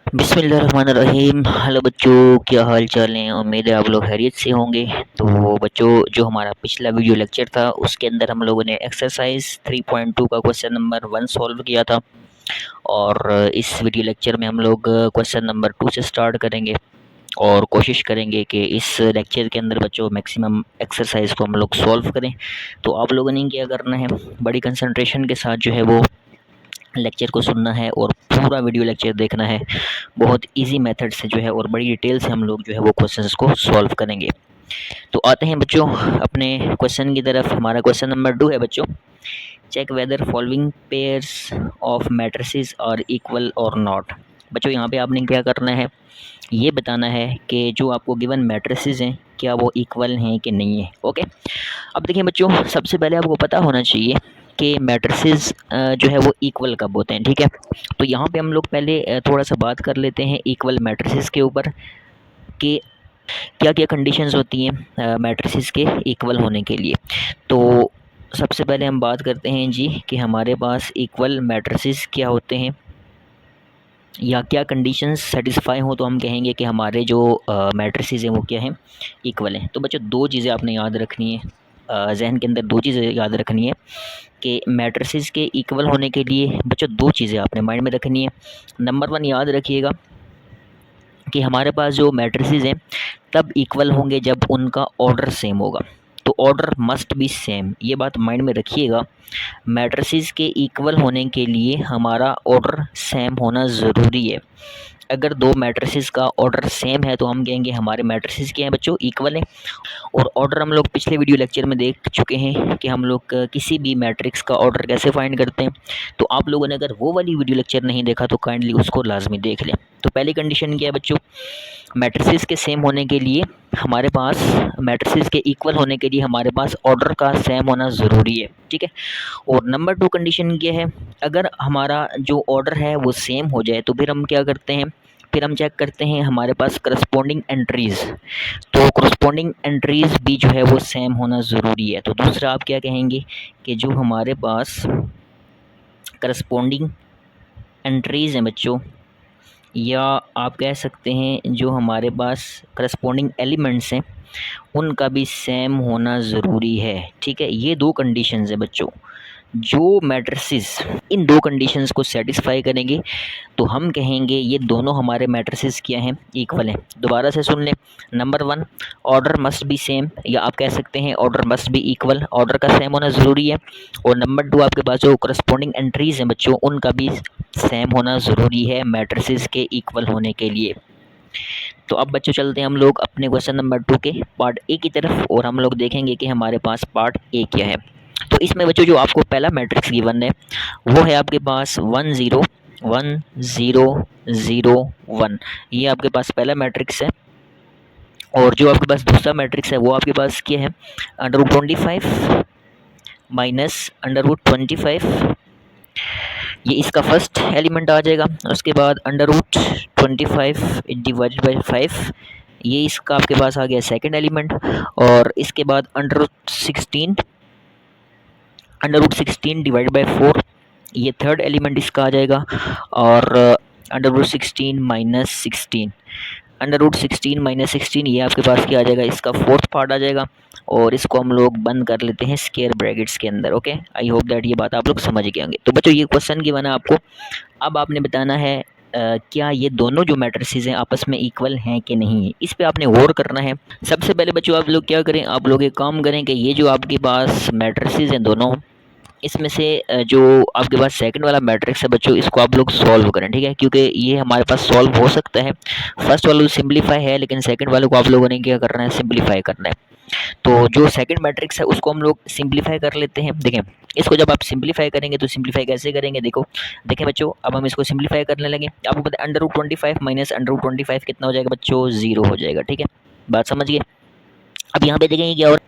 बिस्मिल्लाहिर्रहमानिर्रहीम। हेलो बच्चों, क्या हाल चाल है। उम्मीद है आप लोग खैरियत से होंगे। तो बच्चों, जो हमारा पिछला वीडियो लेक्चर था उसके अंदर हम लोगों ने एक्सरसाइज 3.2 का क्वेश्चन नंबर 1 सॉल्व किया था, और इस वीडियो लेक्चर में हम लोग क्वेश्चन नंबर 2 से स्टार्ट करेंगे और कोशिश करेंगे कि इस लेक्चर के अंदर बच्चों मैक्सिमम एक्सरसाइज को हम लोग सॉल्व करें। तो आप लोगों ने क्या करना है, बड़ी कंसंट्रेशन के साथ जो है वो लेक्चर को सुनना है और पूरा वीडियो लेक्चर देखना है। बहुत इजी मेथड से जो है और बड़ी डिटेल से हम लोग जो है वो क्वेश्चंस को सॉल्व करेंगे। तो आते हैं बच्चों अपने क्वेश्चन की तरफ। हमारा क्वेश्चन नंबर 2 है बच्चों, check whether following pairs of matrices are equal और नॉट। बच्चों यहाँ पे आपने क्या करना है, ये बताना है कि जो आपको गिवन मैट्रिसेस हैं क्या वो इक्वल हैं कि नहीं है। ओके, अब देखिए बच्चों, सबसे पहले आपको पता होना चाहिए कि मैट्रिसेस जो है वो इक्वल कब होते हैं। ठीक है, तो यहाँ पे हम लोग पहले थोड़ा सा बात कर लेते हैं इक्वल मैट्रिसेस के ऊपर कि क्या क्या कंडीशंस होती हैं मैट्रिसेस के इक्वल होने के लिए। तो सबसे पहले हम बात करते हैं जी कि हमारे पास इक्वल मैट्रिसेस क्या होते हैं या क्या कंडीशंस सेटिस्फाई हो तो हम कहेंगे कि हमारे जो मैट्रिसेस हैं वो क्या हैं, इक्वल हैं। तो बच्चों दो चीज़ें आपने याद रखनी है, जहन के अंदर दो चीज़ें याद रखनी है कि मैट्रिसेस के इक्वल होने के लिए बच्चों दो चीज़ें आपने माइंड में रखनी है। नंबर 1 याद रखिएगा कि हमारे पास जो मैट्रिसेस हैं तब इक्वल होंगे जब उनका ऑर्डर सेम होगा। तो ऑर्डर मस्ट बी सेम, ये बात माइंड में रखिएगा। मैट्रिसेस के इक्वल होने के लिए हमारा ऑर्डर सेम होना ज़रूरी है। अगर दो मैट्रिसेस का ऑर्डर सेम है तो हम कहेंगे हमारे मैट्रिसेस क्या हैं बच्चों, इक्वल हैं। और ऑर्डर हम लोग पिछले वीडियो लेक्चर में देख चुके हैं कि हम लोग किसी भी मैट्रिक्स का ऑर्डर कैसे फाइंड करते हैं। तो आप लोगों ने अगर वो वाली वीडियो लेक्चर नहीं देखा तो काइंडली उसको लाजमी देख लें। तो पहली कंडीशन क्या है बच्चों, मैट्रिसेस के सेम होने के लिए हमारे पास, मैट्रिसेस के इक्वल होने के लिए हमारे पास ऑर्डर का सेम होना ज़रूरी है। ठीक है, और नंबर 2 कंडीशन ये है, अगर हमारा जो ऑर्डर है वो सेम हो जाए तो फिर हम क्या करते हैं, फिर हम चेक करते हैं हमारे पास करस्पॉन्डिंग एंट्रीज़। तो करस्पॉन्डिंग एंट्रीज़ भी जो है वो सेम होना ज़रूरी है। तो दूसरा आप क्या कहेंगे कि जो हमारे पास करस्पॉन्डिंग एंट्रीज़ हैं बच्चों, या आप कह सकते हैं जो हमारे पास करस्पॉन्डिंग एलिमेंट्स हैं उनका भी सेम होना ज़रूरी है। ठीक है, ये दो कंडीशंस है बच्चों। जो मैट्रिसेस इन दो कंडीशंस को सेटिस्फाई करेंगे तो हम कहेंगे ये दोनों हमारे मैट्रिसेस क्या हैं, इक्वल हैं। दोबारा से सुन लें, number 1 order must be same, या आप कह सकते हैं order must be equal, order का सेम होना ज़रूरी है। और नंबर 2 आपके पास जो करस्पॉन्डिंग एंट्रीज़ हैं बच्चों उनका भी सेम होना ज़रूरी है मैट्रिसेस के इक्वल होने के लिए। तो अब बच्चों चलते हैं हम लोग अपने क्वेश्चन नंबर 2 के पार्ट ए की तरफ, और हम लोग देखेंगे कि हमारे पास पार्ट ए क्या है। तो इसमें बच्चों जो आपको पहला मैट्रिक्स गिवन है वो है आपके पास 1 0 1 0 0 1, ये आपके पास पहला मैट्रिक्स है। और जो आपके पास दूसरा मैट्रिक्स है वो आपके पास क्या है, √25 माइनस √25, ये इसका फर्स्ट एलिमेंट आ जाएगा। उसके बाद √25 डिवाइडेड बाई 5, ये इसका आपके पास आ गया सेकंड एलिमेंट। और इसके बाद √16 डिवाइडेड बाई 4, ये थर्ड एलिमेंट इसका आ जाएगा। और √16 माइनस 16, √16 ये आपके पास क्या आ जाएगा, इसका फोर्थ पार्ट आ जाएगा। और इसको हम लोग बंद कर लेते हैं स्क्वायर ब्रैकेट्स के अंदर। ओके, आई होप दैट ये बात आप लोग समझ गए होंगे। तो बच्चों ये क्वेश्चन की बना आपको, अब आपने बताना है क्या ये दोनों जो मैट्रिसेस हैं आपस में इक्वल हैं कि नहीं है, इस पे आपने गौर करना है। सबसे पहले बच्चों आप लोग क्या करें, आप लोग एक काम करें कि ये जो आपके पास मैट्रिसेस हैं दोनों, इसमें से जो आपके पास सेकंड वाला मैट्रिक्स है बच्चों इसको आप लोग सॉल्व करें। ठीक है, क्योंकि ये हमारे पास सॉल्व हो सकता है। फर्स्ट वाला सिंपलीफाई है लेकिन सेकंड वाले को आप लोगों ने क्या करना है, सिंपलीफाई करना है। तो जो सेकंड मैट्रिक्स है उसको हम लोग सिंपलीफाई कर लेते हैं। देखें, इसको जब आप सिंपलीफाई करेंगे तो सिंपलीफाई कैसे करेंगे, देखो देखें बच्चों, अब हम इसको सिंपलीफाई करने लगे। आपको पता है √25 माइनस √25 कितना हो जाएगा बच्चों, 0 हो जाएगा। ठीक है, बात समझ गए। अब यहाँ पे देखेंगे क्या, और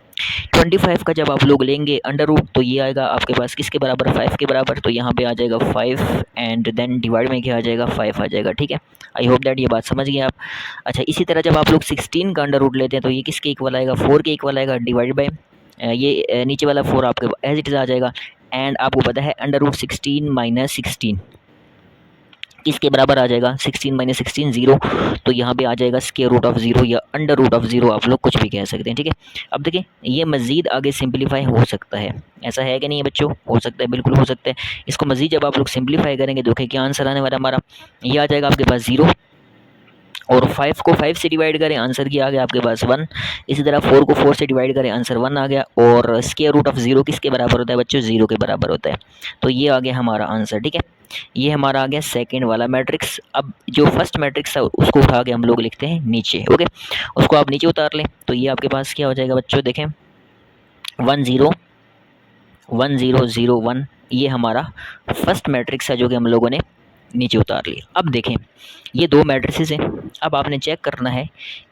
25 का जब आप लोग लेंगे अंडर रूट तो ये आएगा आपके पास किसके बराबर, 5 के बराबर। तो यहाँ पे आ जाएगा 5 एंड देन डिवाइड में क्या आ जाएगा, 5 आ जाएगा। ठीक है, आई होप दैट ये बात समझ गए आप। अच्छा, इसी तरह जब आप लोग 16 का अंडर रूट लेते हैं तो ये किसके इक्वल आएगा, 4 के इक्वल आएगा, डिवाइड बाई ये नीचे वाला 4 आपके एज इट इज़ आ जाएगा। एंड आपको पता है √16 माइनस 16 किसके बराबर आ जाएगा 16 माइनस 16 जीरो। तो यहाँ पे आ जाएगा स्क्वायर रूट ऑफ जीरो या अंडर रूट ऑफ जीरो, आप लोग कुछ भी कह सकते हैं, ठीक है। अब देखिए ये मज़ीद आगे सिंप्लीफाई हो सकता है, ऐसा है कि नहीं है बच्चों, हो सकता है, बिल्कुल हो सकता है। इसको मज़ीद जब आप लोग सिंप्लीफाई करेंगे, देखिए क्या आंसर आने वाला हमारा, ये आ जाएगा आपके पास 0, और 5 को 5 से डिवाइड करें, आंसर क्या आ गया आपके पास 1। इसी तरह 4 को 4 से डिवाइड करें, आंसर 1 आ गया। और स्क्वायर रूट ऑफ जीरो किसके बराबर होता है बच्चों, 0 के बराबर होता है। तो ये आ गया हमारा आंसर, ठीक है। ये हमारा आ गया सेकंड वाला मैट्रिक्स। अब जो फर्स्ट मैट्रिक्स है उसको उठा के हम लोग लिखते हैं नीचे, ओके। उसको आप नीचे उतार लें तो ये आपके पास क्या हो जाएगा बच्चों, देखें 1 0 1 0 0 1, ये हमारा फर्स्ट मैट्रिक्स है जो कि हम लोगों ने नीचे उतार लिया। अब देखें ये दो मैट्रिसेस हैं, अब आपने चेक करना है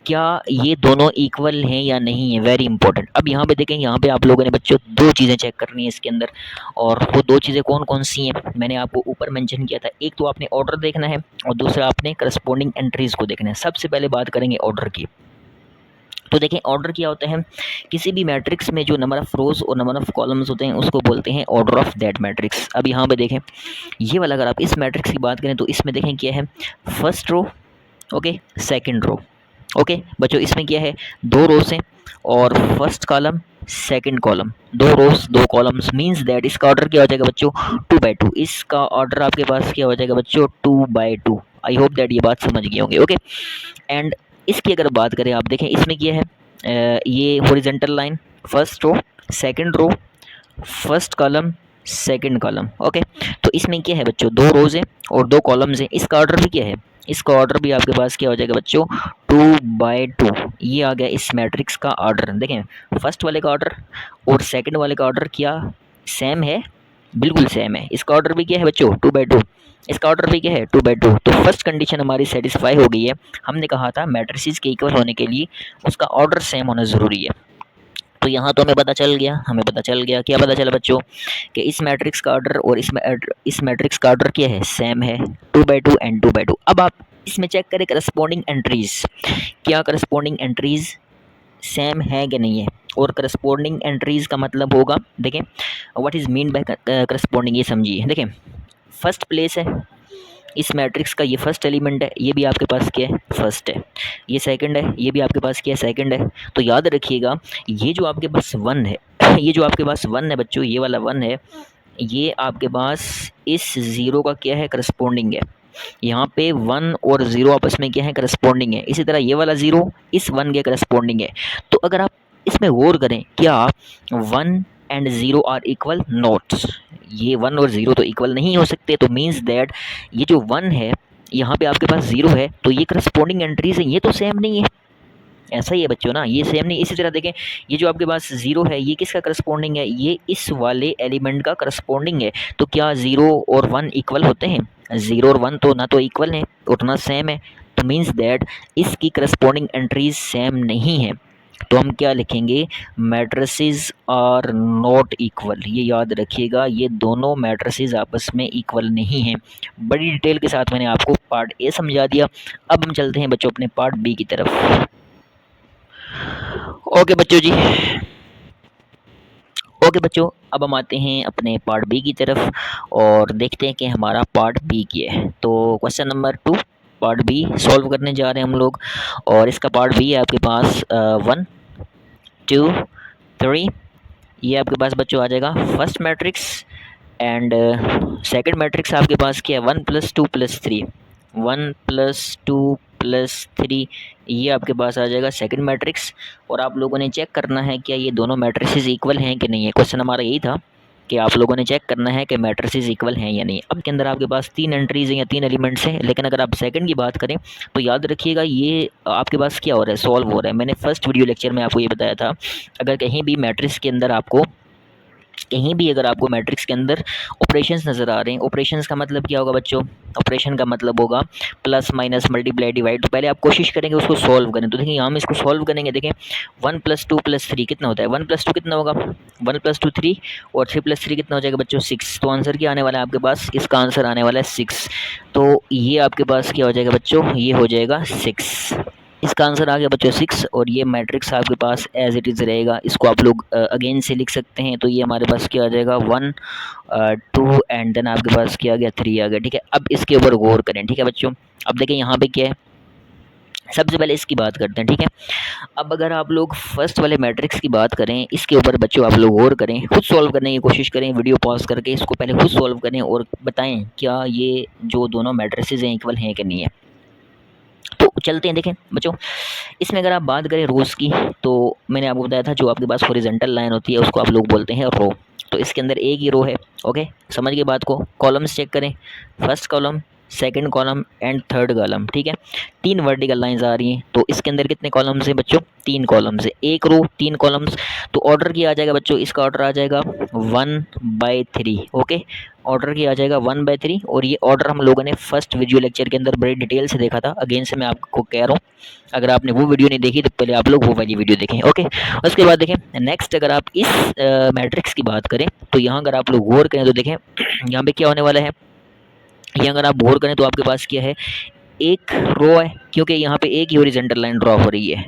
क्या ये दोनों इक्वल हैं या नहीं है, वेरी इंपॉर्टेंट। अब यहाँ पे देखें, यहाँ पे आप लोगों ने बच्चों दो चीज़ें चेक करनी है इसके अंदर, और वो दो चीज़ें कौन कौन सी हैं मैंने आपको ऊपर मेंशन किया था। एक तो आपने ऑर्डर देखना है और दूसरा आपने करस्पॉन्डिंग एंट्रीज़ को देखना है। सबसे पहले बात करेंगे ऑर्डर की। तो देखें ऑर्डर क्या होता है, किसी भी मैट्रिक्स में जो नंबर ऑफ रोज और नंबर ऑफ कॉलम्स होते हैं उसको बोलते हैं ऑर्डर ऑफ दैट मैट्रिक्स। अब यहाँ पे देखें ये वाला, अगर आप इस मैट्रिक्स की बात करें तो इसमें देखें क्या है, first row, okay, second row, okay बच्चों। इसमें क्या है, दो रोज हैं और फर्स्ट कॉलम सेकंड कॉलम, दो रोज दो कॉलम्स, मींस दैट इसका ऑर्डर क्या हो जाएगा बच्चों 2/2। इसका ऑर्डर आपके पास क्या हो जाएगा बच्चों 2/2। आई होप दैट ये बात समझ गए होंगे, ओके। एंड इसकी अगर बात करें, आप देखें इसमें क्या है, ये horizontal line, first row second row first column second column, okay. तो इसमें क्या है बच्चों, दो रोज हैं और दो कॉलम्स हैं। इसका ऑर्डर भी क्या है, इसका ऑर्डर भी आपके पास क्या हो जाएगा बच्चों 2/2। ये आ गया इस मैट्रिक्स का ऑर्डर। देखें फर्स्ट वाले का ऑर्डर और सेकंड वाले का ऑर्डर क्या सेम है, बिल्कुल सेम है। इसका ऑर्डर भी क्या है बच्चों 2/2, इसका ऑर्डर भी क्या है 2/2। तो फर्स्ट कंडीशन हमारी सेटिस्फाई हो गई है। हमने कहा था मैट्रिसेस के इक्वल होने के लिए उसका ऑर्डर सेम होना ज़रूरी है। तो यहाँ तो हमें पता चल गया, हमें पता चल गया, क्या पता चला बच्चों कि इस मैट्रिक्स का ऑर्डर और इस मैट्रिक्स का ऑर्डर क्या है, सेम है, 2/2 एंड 2/2। अब आप इसमें चेक करें करस्पॉन्डिंग एंट्रीज, क्या करस्पॉन्डिंग एंट्रीज सेम है कि नहीं है। और करस्पॉन्डिंग एंट्रीज का मतलब होगा, देखें what is mean by corresponding, ये समझिए। देखें फर्स्ट प्लेस है इस मैट्रिक्स का, ये फर्स्ट एलिमेंट है, ये भी आपके पास क्या है फर्स्ट है। ये सेकंड है, ये भी आपके पास क्या है सेकंड है। तो याद रखिएगा ये जो आपके पास 1 है, ये जो आपके पास 1 है बच्चों, ये वाला 1 है, ये आपके पास इस ज़ीरो का क्या है करस्पॉन्डिंग है। यहाँ पे 1 और 0 आपस में क्या है करस्पॉन्डिंग है। इसी तरह ये वाला 0 इस 1 के करस्पॉन्डिंग है। तो अगर आप इसमें गौर करें, क्या 1 एंड 0 आर इक्वल नॉट, ये 1 और 0 तो इक्वल नहीं हो सकते। तो मीन्स दैट ये जो 1 है यहाँ पे आपके पास 0 है, तो ये करस्पॉन्डिंग एंट्रीज है, ये तो सेम नहीं है। ऐसा ही है बच्चों ना, ये सेम नहीं। इसी तरह देखें ये जो आपके पास 0 है, ये किसका करस्पॉन्डिंग है, ये इस वाले एलिमेंट का करस्पॉन्डिंग है। तो क्या 0 और 1 इक्वल होते हैं, 0 और 1 तो ना तो इक्वल हैं और ना सेम है। तो मीन्स दैट इसकी करस्पॉन्डिंग एंट्रीज सेम नहीं है। तो हम क्या लिखेंगे, मैट्रिसेस आर नॉट इक्वल। ये याद रखिएगा, ये दोनों मैट्रिसेस आपस में इक्वल नहीं हैं। बड़ी डिटेल के साथ मैंने आपको पार्ट ए समझा दिया। अब हम चलते हैं बच्चों अपने पार्ट बी की तरफ। ओके बच्चों जी, ओके बच्चों, अब हम आते हैं अपने पार्ट बी की तरफ और देखते हैं कि हमारा पार्ट बी क्या है। तो question number 2 part B solve करने जा रहे हैं हम लोग, और इसका पार्ट बी है आपके पास 1 2 3। ये आपके पास बच्चों आ जाएगा first matrix and second matrix आपके पास क्या है 1 + 2 + 3, 1 + 2 + 3, ये आपके पास आ जाएगा सेकंड मैट्रिक्स। और आप लोगों ने चेक करना है क्या ये दोनों मैट्रिसेस इक्वल हैं कि नहीं है। क्वेश्चन हमारा यही था कि आप लोगों ने चेक करना है कि मैट्रिसेस इक्वल हैं या नहीं। अब के अंदर आपके पास 3 एंट्रीज हैं या 3 एलिमेंट्स हैं, लेकिन अगर आप सेकंड की बात करें तो याद रखिएगा ये आपके पास क्या हो रहा है, सॉल्व हो रहा है। मैंने फर्स्ट वीडियो लेक्चर में आपको ये बताया था, अगर कहीं भी मैट्रिक्स के अंदर आपको कहीं भी अगर आपको मैट्रिक्स के अंदर ऑपरेशंस नज़र आ रहे हैं, ऑपरेशंस का मतलब क्या होगा बच्चों, ऑपरेशन का मतलब होगा प्लस माइनस मल्टीप्लाई डिवाइड। तो पहले आप कोशिश करेंगे उसको सॉल्व करें। तो देखिए यहाँ हम इसको सॉल्व करेंगे, देखें 1 + 2 + 3 कितना होता है, 1 + 2 कितना होगा 1 + 2 3 और 3 + 3 कितना हो जाएगा बच्चों 6। तो आंसर क्या आने वाला है आपके पास, इसका आंसर आने वाला है 6। तो ये आपके पास क्या हो जाएगा बच्चों, ये हो जाएगा 6। इसका आंसर आ गया बच्चों 6 और ये मैट्रिक्स आपके पास एज इट इज़ रहेगा। इसको आप लोग अगेन से लिख सकते हैं। तो ये हमारे पास क्या आ जाएगा 1 2 एंड देन आपके पास क्या आ गया 3 आ गया। ठीक है, अब इसके ऊपर गौर करें। ठीक है बच्चों, अब देखें यहाँ पे क्या है, सबसे पहले इसकी बात करते हैं। ठीक है, अब अगर आप लोग फर्स्ट वाले मैट्रिक्स की बात करें, इसके ऊपर बच्चों आप लोग गौर करें, खुद सॉल्व करने की कोशिश करें, वीडियो पॉज करके इसको पहले खुद सॉल्व करें और बताएं क्या ये जो दोनों मैट्रिसेस हैं इक्वल हैं कि नहीं है। तो चलते हैं। देखें बच्चों, इसमें अगर आप बात करें रोज़ की, तो मैंने आपको बताया था जो आपके पास हॉरिजॉन्टल लाइन होती है उसको आप लोग बोलते हैं रो। तो इसके अंदर एक ही रो है। ओके, समझ गए बात को। कॉलम्स चेक करें, first column, second column and third column. ठीक है, 3 वर्टिकल लाइंस आ रही हैं। तो इसके अंदर कितने कॉलम्स हैं बच्चों, 3 कॉलम्स है, एक रो 3 कॉलम्स। तो ऑर्डर क्या आ जाएगा बच्चों, इसका ऑर्डर आ जाएगा 1/3। ओके, ऑर्डर किया जाएगा 1/3 और ये ऑर्डर हम लोगों ने फर्स्ट वीडियो लेक्चर के अंदर बड़ी डिटेल से देखा था। अगेन से मैं आपको कह रहा हूँ, अगर आपने वो वीडियो नहीं देखी तो पहले आप लोग वो वाली वीडियो देखें। ओके, उसके बाद देखें नेक्स्ट, अगर आप इस मैट्रिक्स की बात करें तो यहाँ अगर आप लोग गौर करें तो देखें यहाँ पे क्या होने वाला है। यहाँ अगर आप गौर करें तो आपके पास क्या है, एक रो है, क्योंकि यहाँ पे एक ही हॉरिजॉन्टल लाइन ड्रॉ हो रही है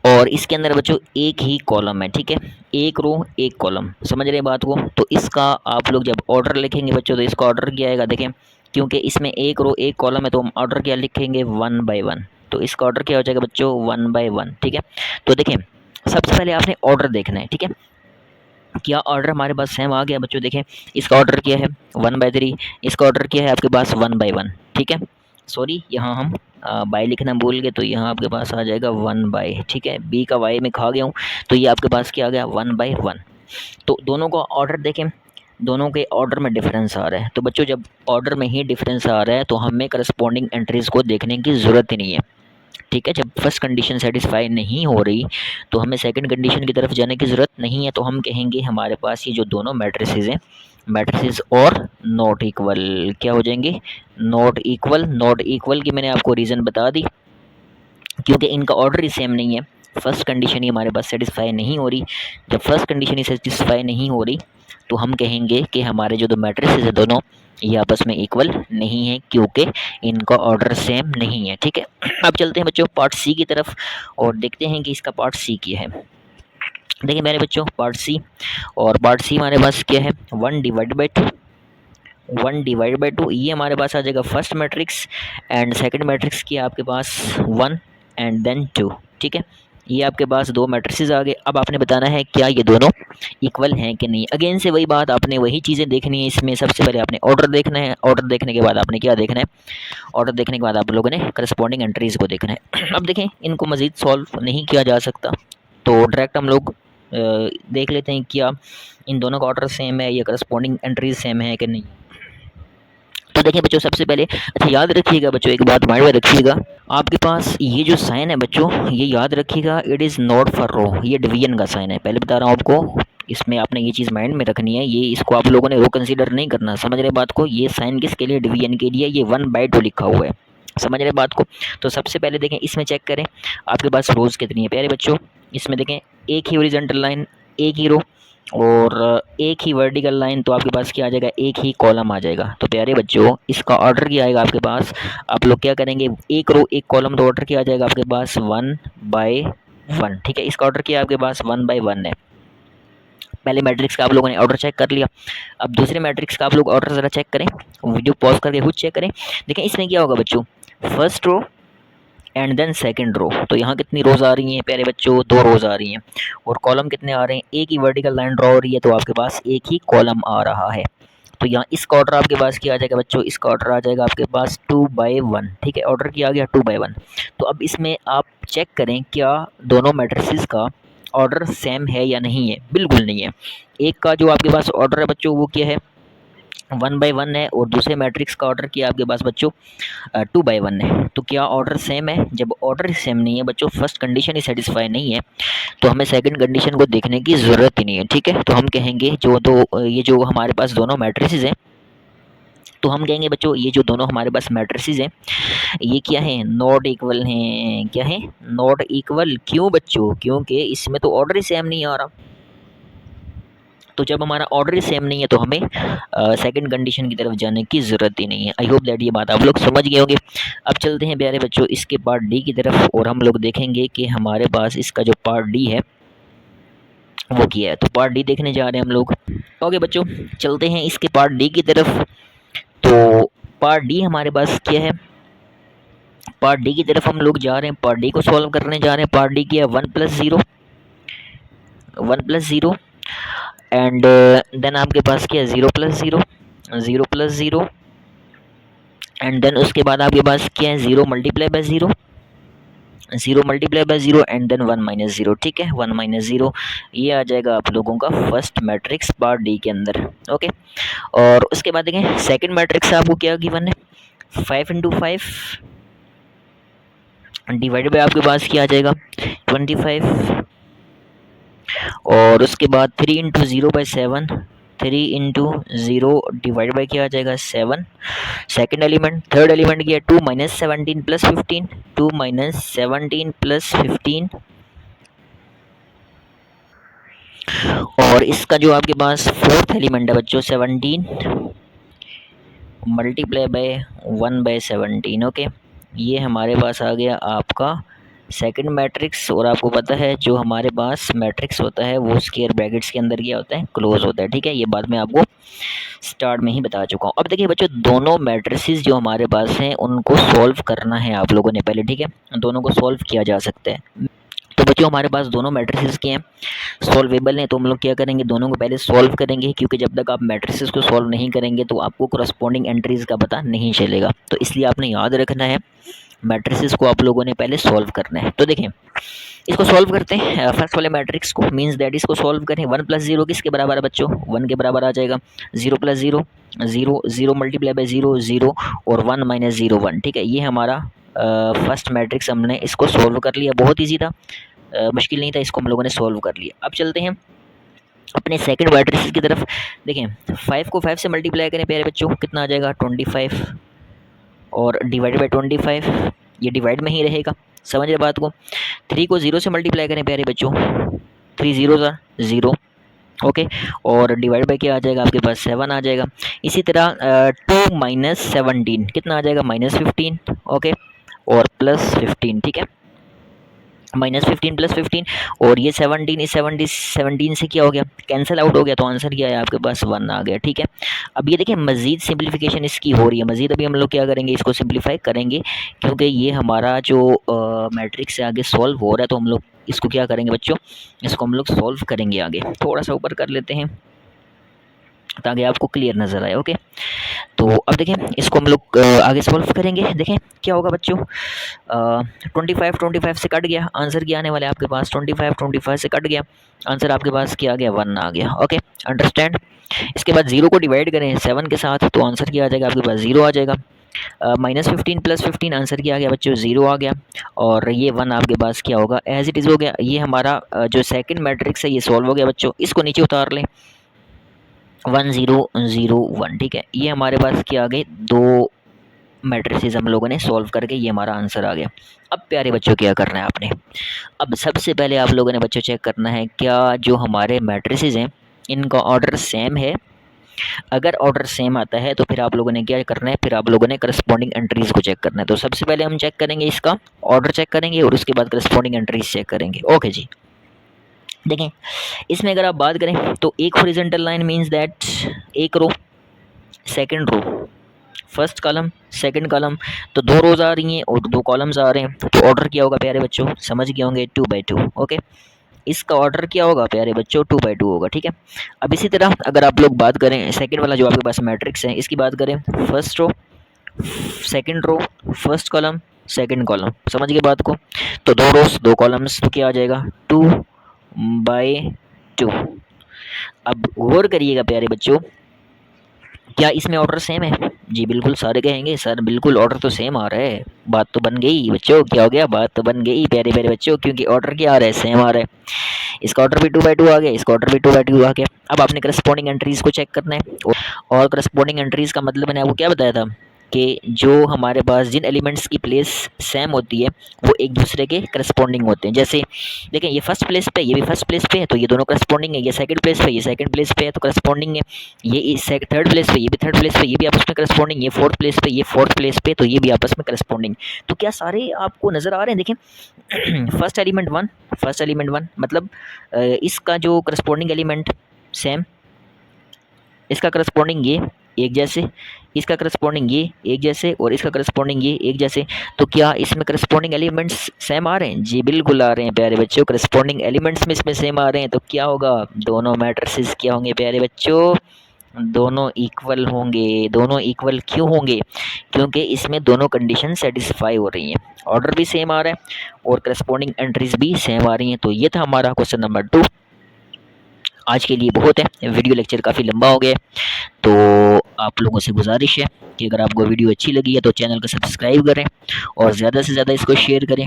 और इसके अंदर बच्चों एक ही कॉलम है। ठीक है, एक रो एक कॉलम, समझ रहे हैं बात को। तो इसका आप लोग जब ऑर्डर लिखेंगे बच्चों तो इसका ऑर्डर क्या आएगा, देखें क्योंकि इसमें एक रो एक कॉलम है तो हम ऑर्डर क्या लिखेंगे 1/1। तो इसका ऑर्डर क्या हो जाएगा बच्चों 1/1। ठीक है, तो देखें सबसे पहले आपने ऑर्डर देखना है। ठीक है, क्या ऑर्डर हमारे पास सेम आ गया बच्चों। देखें इसका ऑर्डर क्या है 1/3, इसका ऑर्डर क्या है आपके पास 1/1। ठीक है, सॉरी यहाँ हम बाय लिखना भूल गए, तो यहाँ आपके पास आ जाएगा 1/। ठीक है, बी का वाई में खा गया हूँ, तो ये आपके पास क्या आ गया 1/1। तो दोनों का ऑर्डर देखें, दोनों के ऑर्डर में डिफरेंस आ रहा है। तो बच्चों जब ऑर्डर में ही डिफरेंस आ रहा है तो हमें करस्पॉन्डिंग एंट्रीज़ को देखने की ज़रूरत ही नहीं है। ठीक है, जब फर्स्ट कंडीशन सेटिस्फाई नहीं हो रही तो हमें सेकंड कंडीशन की तरफ जाने की ज़रूरत नहीं है। तो हम कहेंगे हमारे पास ये जो दोनों मैट्रिसेस हैं, मैट्रिसेस और नॉट इक्वल क्या हो जाएंगे, नॉट इक्वल। नॉट इक्वल की मैंने आपको रीज़न बता दी, क्योंकि इनका ऑर्डर ही सेम नहीं है। फर्स्ट कंडीशन ही हमारे पास सेटिस्फाई नहीं हो रही। जब फर्स्ट कंडीशन ही सेटिस्फाई नहीं हो रही तो हम कहेंगे कि हमारे जो दो मैट्रिसेस है दोनों ये आपस में इक्वल नहीं है, क्योंकि इनका ऑर्डर सेम नहीं है। ठीक है, अब चलते हैं बच्चों पार्ट सी की तरफ और देखते हैं कि इसका पार्ट सी क्या है। देखिए मेरे बच्चों पार्ट सी, और पार्ट सी हमारे पास क्या है 1/2। 1/2 ये हमारे पास आ जाएगा first matrix and second matrix की आपके पास 1 एंड देन 2। ठीक है, ये आपके पास दो मैट्रिसेस आ गए। अब आपने बताना है क्या ये दोनों इक्वल हैं कि नहीं। अगेन से वही बात, आपने वही चीज़ें देखनी है इसमें। सबसे पहले आपने ऑर्डर देखना है, ऑर्डर देखने के बाद आपने क्या देखना है, ऑर्डर देखने के बाद आप लोगों ने करस्पॉन्डिंग एंट्रीज़ को देखना है। अब देखें इनको मज़ीद सॉल्व नहीं किया जा सकता, तो डायरेक्ट हम लोग देख लेते हैं क्या इन दोनों का ऑर्डर सेम है या करस्पॉन्डिंग एंट्रीज सेम है कि नहीं। तो देखिए बच्चों सबसे पहले, अच्छा याद रखिएगा बच्चों एक बात माइंड में रखिएगा, आपके पास ये जो साइन है बच्चों ये याद रखिएगा इट इज़ नॉट फॉर रो, ये डिवीजन का साइन है। पहले बता रहा हूँ आपको, इसमें आपने ये चीज़ माइंड में रखनी है, ये इसको आप लोगों ने रो कंसीडर नहीं करना। समझ रहे बात को, ये साइन किसके लिए, डिवीजन के लिए। ये 1/2 लिखा हुआ है, समझ रहे बात को। तो सबसे पहले देखें इसमें चेक करें आपके पास रोज़ कितनी है प्यारे बच्चों। इसमें देखें एक ही हॉरिजॉन्टल लाइन, एक ही रो और एक ही वर्टिकल लाइन, तो आपके पास क्या आ जाएगा, एक ही कॉलम आ जाएगा। तो प्यारे बच्चों इसका ऑर्डर क्या आएगा आपके पास, आप लोग क्या करेंगे एक रो एक कॉलम, तो ऑर्डर क्या आ जाएगा आपके पास 1/1। ठीक है, इसका ऑर्डर क्या आपके पास 1/1 है। पहले मैट्रिक्स का आप लोगों ने ऑर्डर चेक कर लिया, अब दूसरे मैट्रिक्स का आप लोग ऑर्डर ज़रा चेक करें, वीडियो पॉज करके खुद चेक करें। देखें इसमें क्या होगा बच्चों, first row and then second row. तो यहाँ कितनी रोज़ आ रही हैं प्यारे बच्चों, 2 रोज़ आ रही हैं। और कॉलम कितने आ रहे हैं, एक ही वर्टिकल लाइन ड्रॉ हो रही है तो आपके पास एक ही कॉलम आ रहा है। तो यहाँ इसका ऑर्डर आपके पास क्या आ जाएगा बच्चों, इसका ऑर्डर आ जाएगा आपके पास 2/1। ठीक है, ऑर्डर क्या आ गया 2/1। तो अब इसमें आप चेक करें क्या दोनों मैट्रिसेस का ऑर्डर सेम है या नहीं है। बिल्कुल नहीं है। एक का जो आपके पास ऑर्डर है बच्चों वो क्या है 1/1 है, और दूसरे मैट्रिक्स का ऑर्डर किया आपके पास बच्चों 2/1 है। तो क्या ऑर्डर सेम है, जब ऑर्डर सेम नहीं है बच्चों, फर्स्ट कंडीशन ही सेटिस्फाई नहीं है, तो हमें सेकंड कंडीशन को देखने की ज़रूरत ही नहीं है। ठीक है, तो हम कहेंगे जो दो ये जो हमारे पास दोनों मैट्रिसेस हैं, तो हम कहेंगे बच्चों ये जो दोनों हमारे पास मैट्रिसेस हैं ये क्या है, नॉट इक्वल हैं। क्या है, नॉट इक्वल। क्यों बच्चों, क्योंकि इसमें तो ऑर्डर ही सेम नहीं आ रहा। तो जब हमारा ऑर्डर ही सेम नहीं है तो हमें सेकंड कंडीशन की तरफ जाने की ज़रूरत ही नहीं है। आई होप दैट ये बात आप लोग समझ गए होंगे। अब चलते हैं प्यारे बच्चों इसके पार्ट डी की तरफ और हम लोग देखेंगे कि हमारे पास इसका जो पार्ट डी है वो किया है। तो पार्ट डी देखने जा रहे हैं हम लोग। ओके बच्चों, चलते हैं इसके पार्ट डी की तरफ। तो पार्ट डी हमारे पास क्या है, पार्ट डी की तरफ हम लोग जा रहे हैं, पार्ट डी को सॉल्व करने जा रहे हैं। पार्ट डी क्या है, 1 + 0, 1 + 0 एंड देन आपके पास क्या है, 0 + 0, 0 + 0 एंड देन उसके बाद आपके पास क्या है, 0 × 0, 0 × 0 एंड देन 1 - 0। ठीक है, 1 - 0 ये आ जाएगा आप लोगों का फर्स्ट मैट्रिक्स पार्ट डी के अंदर। ओके, और उसके बाद देखें सेकंड मैट्रिक्स आपको क्या गिवन है, 5 × 5 डिवाइडेड बाय आपके पास क्या आ जाएगा, 25 और उसके बाद 3 × 0/7, 3 × 0 डिवाइड बाई क्या आ जाएगा, 7। सेकंड एलिमेंट, थर्ड एलिमेंट क्या है, 2 - 17 + 15, 2 - 17 + 15 और इसका जो आपके पास फोर्थ एलिमेंट है बच्चों 17 मल्टीप्लाई बाय 1/17। ओके, ये हमारे पास आ गया आपका सेकंड मैट्रिक्स। और आपको पता है जो हमारे पास मैट्रिक्स होता है वो स्क्वायर ब्रैकेट्स के अंदर क्या होता है, क्लोज होता है। ठीक है, ये बात मैं आपको स्टार्ट में ही बता चुका हूँ। अब देखिए बच्चों दोनों मैट्रिसेस जो हमारे पास हैं उनको सॉल्व करना है आप लोगों ने पहले। ठीक है, दोनों को सॉल्व किया जा सकता है। तो बच्चों हमारे पास दोनों मैट्रिसेस के हैं, सॉल्वेबल हैं, तो हम लोग क्या करेंगे, दोनों को पहले सॉल्व करेंगे, क्योंकि जब तक आप मैट्रिसेस को सॉल्व नहीं करेंगे तो आपको करस्पॉन्डिंग एंट्रीज़ का पता नहीं चलेगा। तो इसलिए आपने याद रखना है मैट्रिसेस को आप लोगों ने पहले सॉल्व करना है। तो देखें इसको सॉल्व करते हैं, फर्स्ट वाले मैट्रिक्स को, मींस दैट इसको सॉल्व करें। 1 + 0 किसके बराबर है बच्चों, 1 के बराबर आ जाएगा। 0 + 0, 0, 0 × 0, 0 और 1 - 0, 1। ठीक है, ये हमारा फर्स्ट मैट्रिक्स, हमने इसको सॉल्व कर लिया, बहुत ईजी था, मुश्किल नहीं था, इसको हम लोगों ने सॉल्व कर लिया। अब चलते हैं अपने सेकंड मैट्रिक्स की तरफ। देखें 5 को 5 से मल्टीप्लाई करें प्यारे बच्चों, कितना आ जाएगा, 25 और डिवाइड बाई 25, ये डिवाइड में ही रहेगा, समझ रहे बात को। 3 को 0 से मल्टीप्लाई करें प्यारे बच्चों, 3 0 0। ओके, और डिवाइड बाई क्या आ जाएगा आपके पास, 7 आ जाएगा। इसी तरह 2 - 17 कितना आ जाएगा, -15। ओके, और +15। ठीक है, -15 + 15 और ये 17, इस 17 से क्या हो गया, कैंसिल आउट हो गया, तो आंसर क्या है आपके पास, 1 आ गया। ठीक है, अब ये देखिए मज़ीद सिंप्लीफिकेशन इसकी हो रही है, मज़ीद अभी हम लोग क्या करेंगे, इसको सिंप्लीफाई करेंगे, क्योंकि ये हमारा जो मैट्रिक्स से आगे सॉल्व हो रहा है, तो हम लोग इसको क्या करेंगे बच्चों, इसको हम लोग सॉल्व करेंगे आगे। थोड़ा सा ऊपर कर लेते हैं ताकि आपको क्लियर नज़र आए। ओके, तो अब देखें इसको हम लोग आगे सॉल्व करेंगे। देखें क्या होगा बच्चों, 25 से कट गया, आंसर क्या आने वाला है आपके पास, 25 से कट गया, आंसर आपके पास क्या आ गया, 1 आ गया। Okay, understand. इसके बाद 0 को डिवाइड करें 7 के साथ, तो आंसर क्या आ जाएगा आपके पास, 0 आ जाएगा। -15 + 15 आंसर क्या आ गया बच्चों, 0 आ गया। और ये 1 आपके पास क्या होगा, एज इट इज़ हो गया। ये हमारा जो सेकंड मैट्रिक्स है ये सॉल्व हो गया बच्चों। इसको नीचे उतार लें, 1 0 0 1। ठीक है, ये हमारे पास क्या आ गए, दो मैट्रिसेस हम लोगों ने सॉल्व करके ये हमारा आंसर आ गया। अब प्यारे बच्चों क्या करना है आपने, अब सबसे पहले आप लोगों ने बच्चों चेक करना है क्या जो हमारे मैट्रिसेस हैं इनका ऑर्डर सेम है। अगर ऑर्डर सेम आता है तो फिर आप लोगों ने क्या करना है, फिर आप लोगों ने करस्पॉन्डिंग एंट्रीज़ को चेक करना है। तो सबसे पहले हम चेक करेंगे, इसका ऑर्डर चेक करेंगे और उसके बाद करस्पॉन्डिंग एंट्रीज चेक करेंगे। ओके जी, देखें इसमें अगर आप बात करें तो एक हॉरिजॉन्टल लाइन मींस दैट एक row, second row, first column, second column, तो 2 रोज़ आ रही हैं और 2 कॉलम्स आ रहे हैं, तो ऑर्डर क्या होगा प्यारे बच्चों, समझ गए होंगे, 2/2। ओके, इसका ऑर्डर क्या होगा प्यारे बच्चों, 2/2 होगा। ठीक है, अब इसी तरह अगर आप लोग बात करें सेकंड वाला जो आपके पास मैट्रिक्स है, इसकी बात करें, first row, second row, first column, second column, समझ गए बात को। तो 2 रोज 2 कॉलम्स, तो क्या आ जाएगा, 2/2। अब गौर करिएगा प्यारे बच्चों, क्या इसमें ऑर्डर सेम है, जी बिल्कुल, सारे कहेंगे सर बिल्कुल ऑर्डर तो सेम आ रहा है। बात तो बन गई बच्चों, क्या हो गया, बात तो बन गई प्यारे प्यारे बच्चों, क्योंकि ऑर्डर क्या आ रहा है, सेम आ रहा है। इसका ऑर्डर भी 2/2 आ गया, इसका ऑर्डर भी 2/2 आ गया। अब आपने करस्पॉन्डिंग एंट्रीज़ को चेक करना है, और करस्पॉन्डिंग एंट्रीज़ का मतलब मैंने आपको क्या बताया था, कि जो हमारे पास जिन एलिमेंट्स की प्लेस सेम होती है वो एक दूसरे के करस्पॉन्डिंग होते हैं। जैसे देखें, ये फर्स्ट प्लेस पे, ये भी फर्स्ट प्लेस पे है, तो ये दोनों करस्पॉन्डिंग है। ये सेकंड प्लेस पे, ये सेकंड प्लेस पे है, तो करस्पॉन्डिंग है। ये थर्ड प्लेस पे, ये भी थर्ड प्लेस पे, ये भी आपस में करस्पॉन्डिंग। ये फोर्थ प्लेस पे, ये फोर्थ प्लेस पे, तो ये भी आपस में करस्पॉन्डिंग। तो क्या सारे आपको नज़र आ रहे हैं? देखें फर्स्ट एलिमेंट वन मतलब इसका जो करस्पॉन्डिंग एलिमेंट सेम, इसका करस्पॉन्डिंग ये एक जैसे, इसका करस्पॉन्डिंग ये एक जैसे, और इसका करस्पॉन्डिंग ये एक जैसे। तो क्या इसमें करस्पॉन्डिंग एलिमेंट्स सेम आ रहे हैं? जी बिल्कुल आ रहे हैं प्यारे बच्चों, करस्पॉन्डिंग एलिमेंट्स में इसमें सेम आ रहे हैं। तो क्या होगा? दोनों मैट्रिसेस क्या होंगे प्यारे बच्चों? दोनों इक्वल होंगे। दोनों इक्वल क्यों होंगे? क्योंकि इसमें दोनों कंडीशन सेटिस्फाई हो रही हैं, ऑर्डर भी सेम आ रहा है और करस्पॉन्डिंग एंट्रीज भी सेम आ रही हैं। तो ये था हमारा क्वेश्चन नंबर 2। आज के लिए बहुत है, वीडियो लेक्चर काफ़ी लंबा हो गया, तो आप लोगों से गुजारिश है कि अगर आपको वीडियो अच्छी लगी है तो चैनल को सब्सक्राइब करें और ज़्यादा से ज़्यादा इसको शेयर करें।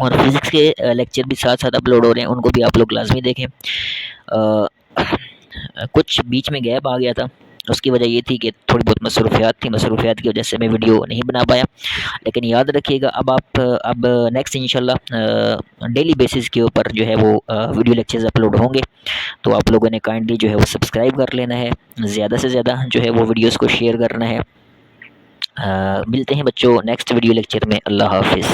और फिज़िक्स के लेक्चर भी साथ साथ अपलोड हो रहे हैं, उनको भी आप लोग लाजमी देखें। कुछ बीच में गैप आ गया था, उसकी वजह ये थी कि थोड़ी बहुत मसरूफियात की वजह से मैं वीडियो नहीं बना पाया। लेकिन याद रखिएगा, अब नेक्स्ट इंशाल्लाह डेली बेसिस के ऊपर जो है वो वीडियो लेक्चर्स अपलोड होंगे। तो आप लोगों ने काइंडली जो है वो सब्सक्राइब कर लेना है, ज़्यादा से ज़्यादा जो है वो वीडियोस को शेयर करना है। मिलते हैं बच्चों नेक्स्ट वीडियो लेक्चर में। अल्लाह हाफिज़।